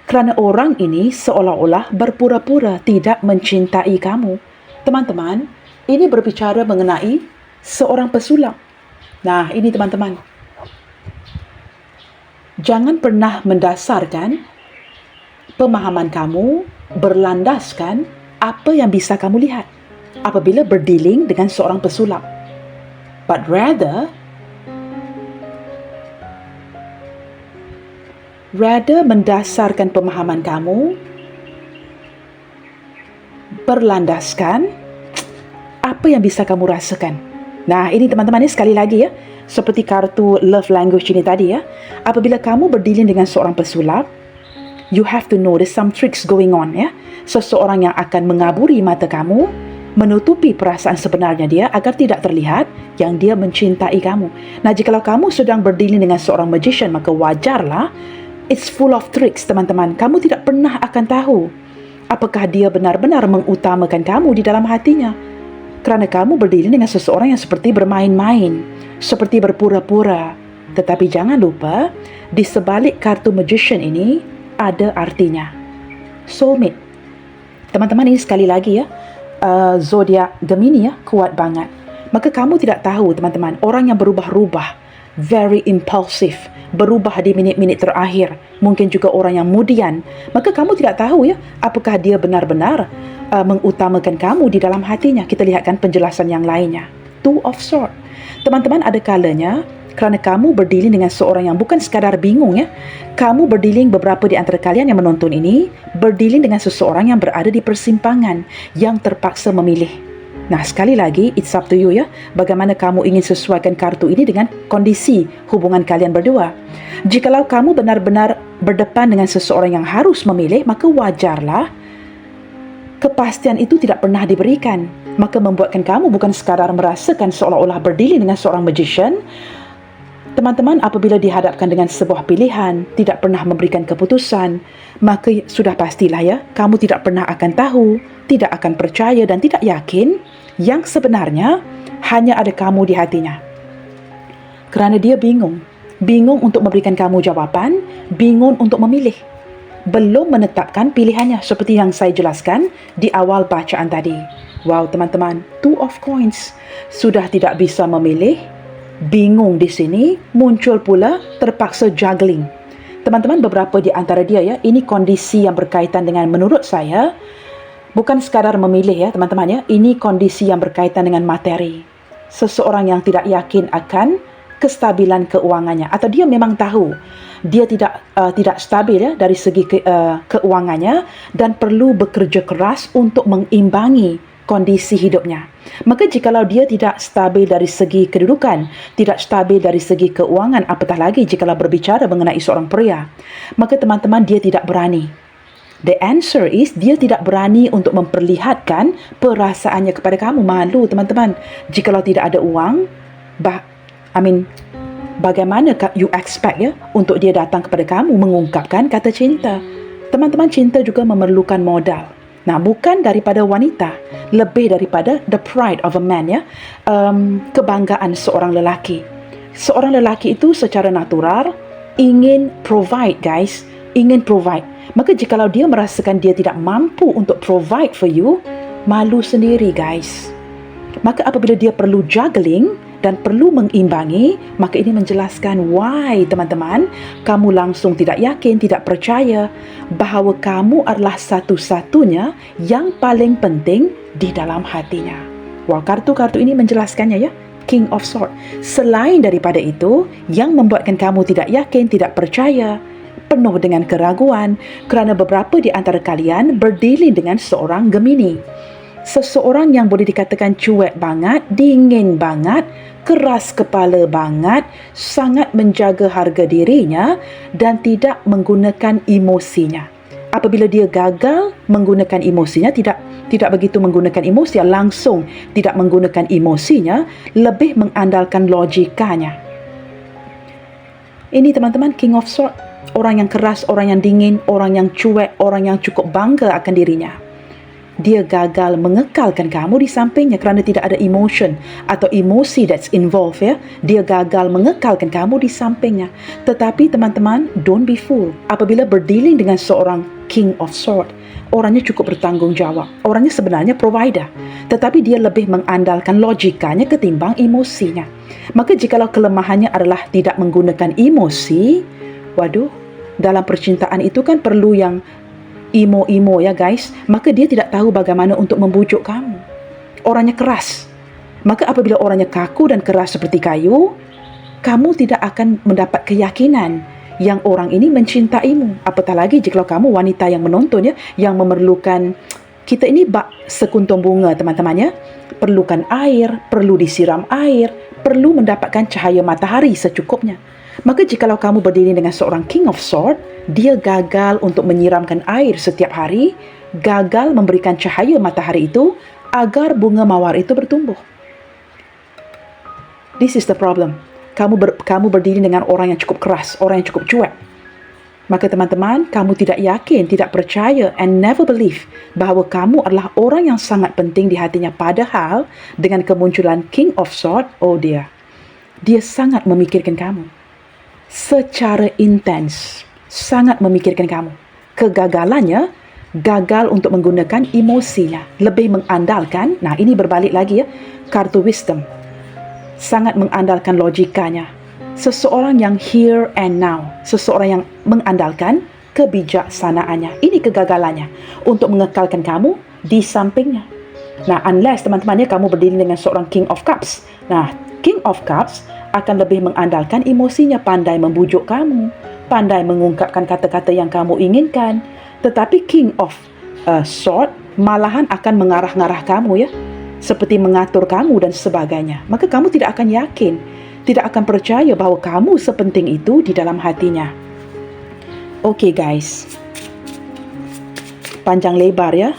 Kerana orang ini seolah-olah berpura-pura tidak mencintai kamu. Teman-teman, ini berbicara mengenai seorang pesulap. Nah, ini teman-teman. Jangan pernah mendasarkan pemahaman kamu berlandaskan apa yang bisa kamu lihat apabila berdealing dengan seorang pesulap. But rather mendasarkan pemahaman kamu berlandaskan apa yang bisa kamu rasakan. Nah, ini teman-teman ini sekali lagi ya, seperti kartu love language ini tadi ya. Apabila kamu berdealing dengan seorang pesulap, you have to know there's some tricks going on ya. Seseorang yang akan mengaburi mata kamu, menutupi perasaan sebenarnya dia agar tidak terlihat yang dia mencintai kamu. Nah, jikalau kamu sedang berdealing dengan seorang magician, maka wajarlah it's full of tricks teman-teman. Kamu tidak pernah akan tahu apakah dia benar-benar mengutamakan kamu di dalam hatinya. Kerana kamu berdealing dengan seseorang yang seperti bermain-main. seperti berpura-pura. Tetapi jangan lupa, di sebalik kartu Magician ini ada artinya. Soulmate. Teman-teman, ini sekali lagi ya, zodiak Gemini ya, kuat banget. Maka kamu tidak tahu, teman-teman, orang yang berubah-ubah, very impulsive, berubah di minit-minit terakhir, mungkin juga orang yang mudian. Maka kamu tidak tahu ya, apakah dia benar-benar mengutamakan kamu di dalam hatinya. Kita lihatkan penjelasan yang lainnya. Two of Swords. Teman-teman, ada kalanya kerana kamu berdealing dengan seorang yang bukan sekadar bingung ya. Kamu berdealing, beberapa di antara kalian yang menonton ini, berdealing dengan seseorang yang berada di persimpangan, yang terpaksa memilih. Nah, sekali lagi, it's up to you ya. Bagaimana kamu ingin sesuaikan kartu ini dengan kondisi hubungan kalian berdua. Jikalau kamu benar-benar berdepan dengan seseorang yang harus memilih, maka wajarlah kepastian itu tidak pernah diberikan. Maka membuatkan kamu bukan sekadar merasakan seolah-olah berdealing dengan seorang magician. Teman-teman, apabila dihadapkan dengan sebuah pilihan, tidak pernah memberikan keputusan, maka sudah pastilah ya, kamu tidak pernah akan tahu, tidak akan percaya dan tidak yakin yang sebenarnya hanya ada kamu di hatinya. Kerana dia bingung untuk memberikan kamu jawapan, bingung untuk memilih. Belum menetapkan pilihannya seperti yang saya jelaskan di awal bacaan tadi. Wow, teman-teman, Two of Coins. Sudah tidak bisa memilih, bingung di sini, muncul pula terpaksa juggling. Teman-teman, beberapa di antara dia ya, ini kondisi yang berkaitan dengan, menurut saya, bukan sekadar memilih ya teman-teman ya, ini kondisi yang berkaitan dengan materi. Seseorang yang tidak yakin akan kestabilan keuangannya, atau dia memang tahu dia tidak stabil ya dari segi keuangannya dan perlu bekerja keras untuk mengimbangi kondisi hidupnya. Maka jikalau dia tidak stabil dari segi kedudukan, tidak stabil dari segi keuangan, apatah lagi jikalau berbicara mengenai seorang pria, maka teman-teman, dia tidak berani. The answer is, dia tidak berani untuk memperlihatkan perasaannya kepada kamu. Malu, teman-teman. Jikalau tidak ada uang, bagaimana you expect ya untuk dia datang kepada kamu mengungkapkan kata cinta? Teman-teman, cinta juga memerlukan modal. Nah, bukan daripada wanita, lebih daripada the pride of a man ya, kebanggaan seorang lelaki. Seorang lelaki itu secara natural ingin provide, guys, ingin provide. Maka jikalau dia merasakan dia tidak mampu untuk provide for you, malu sendiri, guys. Maka apabila dia perlu juggling dan perlu mengimbangi, maka ini menjelaskan why, teman-teman, kamu langsung tidak yakin, tidak percaya bahawa kamu adalah satu-satunya yang paling penting di dalam hatinya. Wah, kartu-kartu ini menjelaskannya ya. King of Swords. Selain daripada itu, yang membuatkan kamu tidak yakin, tidak percaya, penuh dengan keraguan, kerana beberapa di antara kalian berdealing dengan seorang Gemini. Seseorang yang boleh dikatakan cuek banget, dingin banget, keras kepala banget, sangat menjaga harga dirinya dan tidak menggunakan emosinya. Apabila dia gagal menggunakan emosinya, tidak begitu menggunakan emosi, langsung tidak menggunakan emosinya, lebih mengandalkan logikanya. Ini teman-teman, King of Swords. Orang yang keras, orang yang dingin, orang yang cuek, orang yang cukup bangga akan dirinya. Dia gagal mengekalkan kamu di sampingnya kerana tidak ada emotion atau emosi that's involved ya. Dia gagal mengekalkan kamu di sampingnya. Tetapi teman-teman, don't be fooled. Apabila berdealing dengan seorang King of Swords, orangnya cukup bertanggungjawab. Orangnya sebenarnya provider. Tetapi dia lebih mengandalkan logikanya ketimbang emosinya. Maka jikalau kelemahannya adalah tidak menggunakan emosi, waduh, dalam percintaan itu kan perlu yang imo-imo ya guys. Maka dia tidak tahu bagaimana untuk membujuk kamu. Orangnya keras. Maka apabila orangnya kaku dan keras seperti kayu, kamu tidak akan mendapat keyakinan yang orang ini mencintaimu. Apatah lagi jika kamu wanita yang menonton ya, yang memerlukan, kita ini bak sekuntum bunga teman-teman ya, perlukan air, perlu disiram air, perlu mendapatkan cahaya matahari secukupnya. Maka jikalau kamu berdiri dengan seorang King of Swords, dia gagal untuk menyiramkan air setiap hari, gagal memberikan cahaya matahari itu agar bunga mawar itu bertumbuh. This is the problem. Kamu berdiri dengan orang yang cukup keras, orang yang cukup cuek. Maka teman-teman, kamu tidak yakin, tidak percaya and never believe bahawa kamu adalah orang yang sangat penting di hatinya. Padahal dengan kemunculan King of Swords, oh dear, dia sangat memikirkan kamu. Secara intens, sangat memikirkan kamu. Kegagalannya, gagal untuk menggunakan emosinya, lebih mengandalkan, nah ini berbalik lagi ya, kartu wisdom. Sangat mengandalkan logikanya. Seseorang yang here and now, seseorang yang mengandalkan kebijaksanaannya. Ini kegagalannya untuk mengekalkan kamu di sampingnya. Nah, unless teman-teman ya, kamu berdiri dengan seorang King of Cups. Nah, King of Cups akan lebih mengandalkan emosinya, pandai membujuk kamu, pandai mengungkapkan kata-kata yang kamu inginkan. Tetapi King of Sword malahan akan mengarah-ngarah kamu ya, seperti mengatur kamu dan sebagainya. Maka kamu tidak akan yakin, tidak akan percaya bahawa kamu sepenting itu di dalam hatinya. Okey guys, panjang lebar ya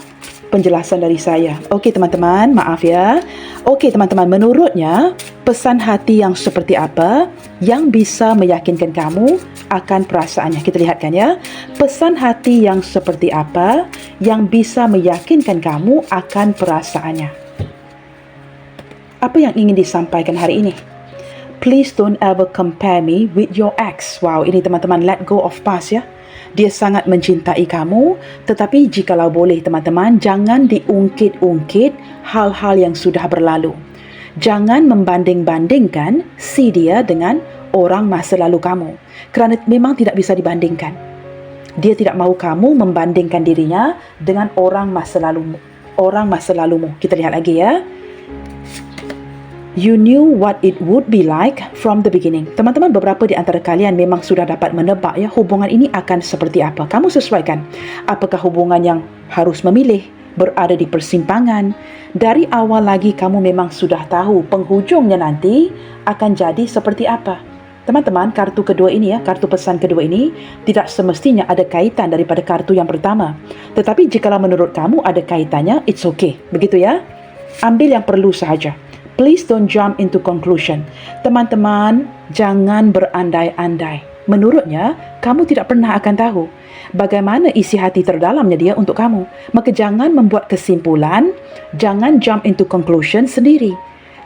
penjelasan dari saya. Okey teman-teman, maaf ya. Okey teman-teman, menurutnya pesan hati yang seperti apa yang bisa meyakinkan kamu akan perasaannya? Kita lihatkan ya. Pesan hati yang seperti apa yang bisa meyakinkan kamu akan perasaannya? Apa yang ingin disampaikan hari ini? Please don't ever compare me with your ex. Wow, ini teman-teman, let go of past ya. Dia sangat mencintai kamu, tetapi jikalau boleh teman-teman, jangan diungkit-ungkit hal-hal yang sudah berlalu. Jangan membanding-bandingkan si dia dengan orang masa lalu kamu. Kerana memang tidak bisa dibandingkan. Dia tidak mahu kamu membandingkan dirinya dengan orang masa lalumu. Kita lihat lagi ya. You knew what it would be like from the beginning. Teman-teman, beberapa di antara kalian memang sudah dapat menebak ya, hubungan ini akan seperti apa. Kamu sesuaikan. Apakah hubungan yang harus memilih, berada di persimpangan? Dari awal lagi kamu memang sudah tahu penghujungnya nanti akan jadi seperti apa. Teman-teman, kartu kedua ini ya, kartu pesan kedua ini tidak semestinya ada kaitan daripada kartu yang pertama. Tetapi jikalau menurut kamu ada kaitannya, it's okay. Begitu ya. Ambil yang perlu sahaja. Please don't jump into conclusion. Teman-teman, jangan berandai-andai. Menurutnya, kamu tidak pernah akan tahu bagaimana isi hati terdalamnya dia untuk kamu. Maka jangan membuat kesimpulan, jangan jump into conclusion sendiri.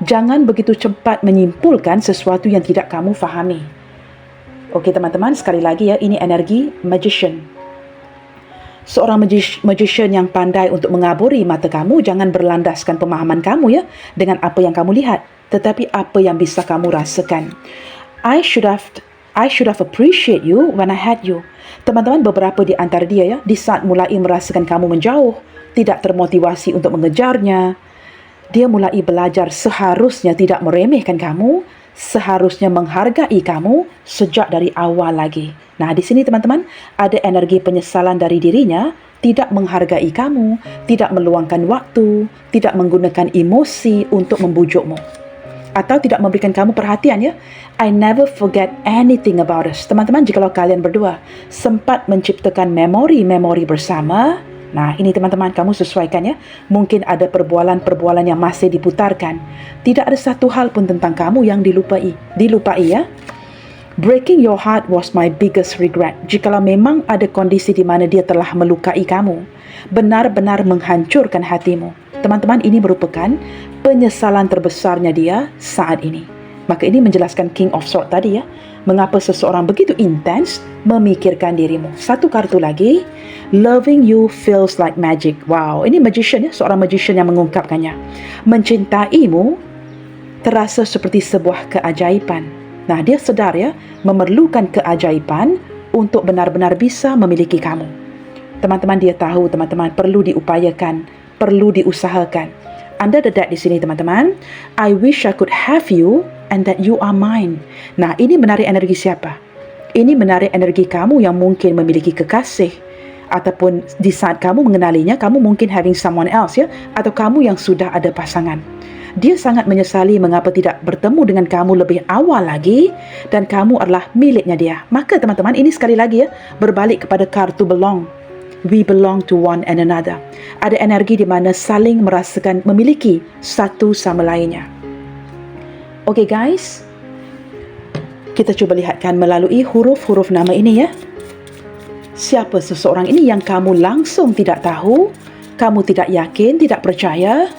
Jangan begitu cepat menyimpulkan sesuatu yang tidak kamu fahami. Okey teman-teman, sekali lagi ya, ini energi magician. Seorang magician yang pandai untuk mengaburi mata kamu, jangan berlandaskan pemahaman kamu ya dengan apa yang kamu lihat, tetapi apa yang bisa kamu rasakan. I should have appreciate you when I had you. Teman-teman, beberapa di antara dia ya, di saat mulai merasakan kamu menjauh, tidak termotivasi untuk mengejarnya, dia mulai belajar seharusnya tidak meremehkan kamu, seharusnya menghargai kamu sejak dari awal lagi. Nah, di sini teman-teman, ada energi penyesalan dari dirinya, tidak menghargai kamu, tidak meluangkan waktu, tidak menggunakan emosi untuk membujukmu, atau tidak memberikan kamu perhatian ya. I never forget anything about us. Teman-teman, jikalau kalian berdua sempat menciptakan memori-memori bersama, nah ini teman-teman, kamu sesuaikan ya. Mungkin ada perbualan-perbualan yang masih diputarkan. Tidak ada satu hal pun tentang kamu yang dilupai ya. Breaking your heart was my biggest regret. Jikalau memang ada kondisi di mana dia telah melukai kamu, benar-benar menghancurkan hatimu, teman-teman, ini merupakan penyesalan terbesarnya dia saat ini. Maka ini menjelaskan King of Swords tadi ya, mengapa seseorang begitu intens memikirkan dirimu. Satu kartu lagi, loving you feels like magic. Wow, ini magician ya, seorang magician yang mengungkapkannya. Mencintaimu terasa seperti sebuah keajaiban. Nah, dia sedar ya, memerlukan keajaiban untuk benar-benar bisa memiliki kamu. Teman-teman, dia tahu teman-teman perlu diupayakan, perlu diusahakan. Anda dedak di sini teman-teman. I wish I could have you and that you are mine. Nah, ini menarik energi siapa? Ini menarik energi kamu yang mungkin memiliki kekasih, ataupun di saat kamu mengenalinya, kamu mungkin having someone else ya, atau kamu yang sudah ada pasangan. Dia sangat menyesali mengapa tidak bertemu dengan kamu lebih awal lagi, dan kamu adalah miliknya dia. Maka teman-teman, ini sekali lagi ya, berbalik kepada kartu belong. We belong to one and another. Ada energi di mana saling merasakan memiliki satu sama lainnya. Okay guys, kita cuba lihatkan melalui huruf-huruf nama ini ya. Siapa seseorang ini yang kamu langsung tidak tahu, kamu tidak yakin, tidak percaya,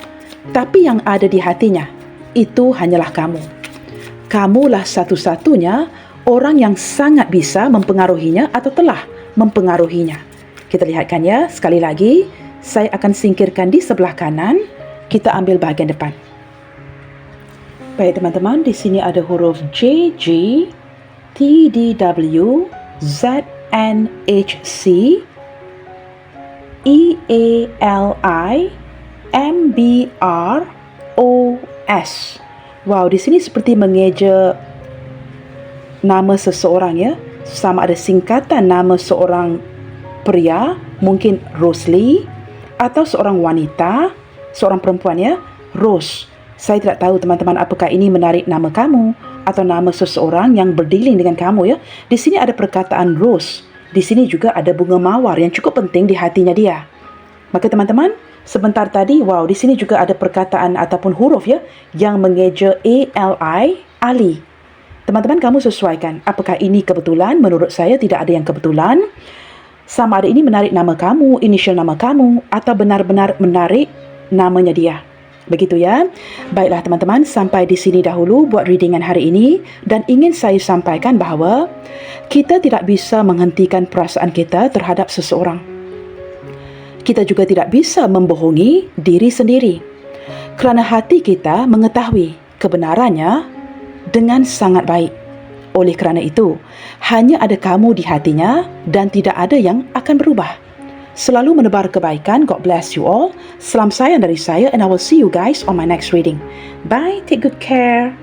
tapi yang ada di hatinya, itu hanyalah kamu. kamulah satu-satunya orang yang sangat bisa mempengaruhinya atau telah mempengaruhinya. Kita lihatkan ya, sekali lagi, saya akan singkirkan di sebelah kanan, kita ambil bahagian depan. Baik teman-teman, di sini ada huruf J, G, T, D, W, Z, N, H, C, E, A, L, I, M, B, R, O, S. Wow, di sini seperti mengeja nama seseorang ya. Sama ada singkatan nama seorang pria, mungkin Rosli, atau seorang wanita, seorang perempuan ya, Rose. Saya tidak tahu teman-teman apakah ini menarik nama kamu atau nama seseorang yang berdealing dengan kamu ya. Di sini ada perkataan Rose. Di sini juga ada bunga mawar yang cukup penting di hatinya dia. Maka teman-teman, sebentar tadi, wow, di sini juga ada perkataan ataupun huruf ya yang mengeja A-L-I, Ali. Teman-teman, kamu sesuaikan. Apakah ini kebetulan? Menurut saya tidak ada yang kebetulan. Sama ada ini menarik nama kamu, inisial nama kamu, atau benar-benar menarik namanya dia. Begitu ya. Baiklah teman-teman, sampai di sini dahulu buat readingan hari ini. Dan ingin saya sampaikan bahawa kita tidak bisa menghentikan perasaan kita terhadap seseorang. Kita juga tidak bisa membohongi diri sendiri. Kerana hati kita mengetahui kebenarannya dengan sangat baik. Oleh kerana itu, hanya ada kamu di hatinya dan tidak ada yang akan berubah. Selalu menebar kebaikan. God bless you all. Salam sayang dari saya and I will see you guys on my next reading. Bye. Take good care.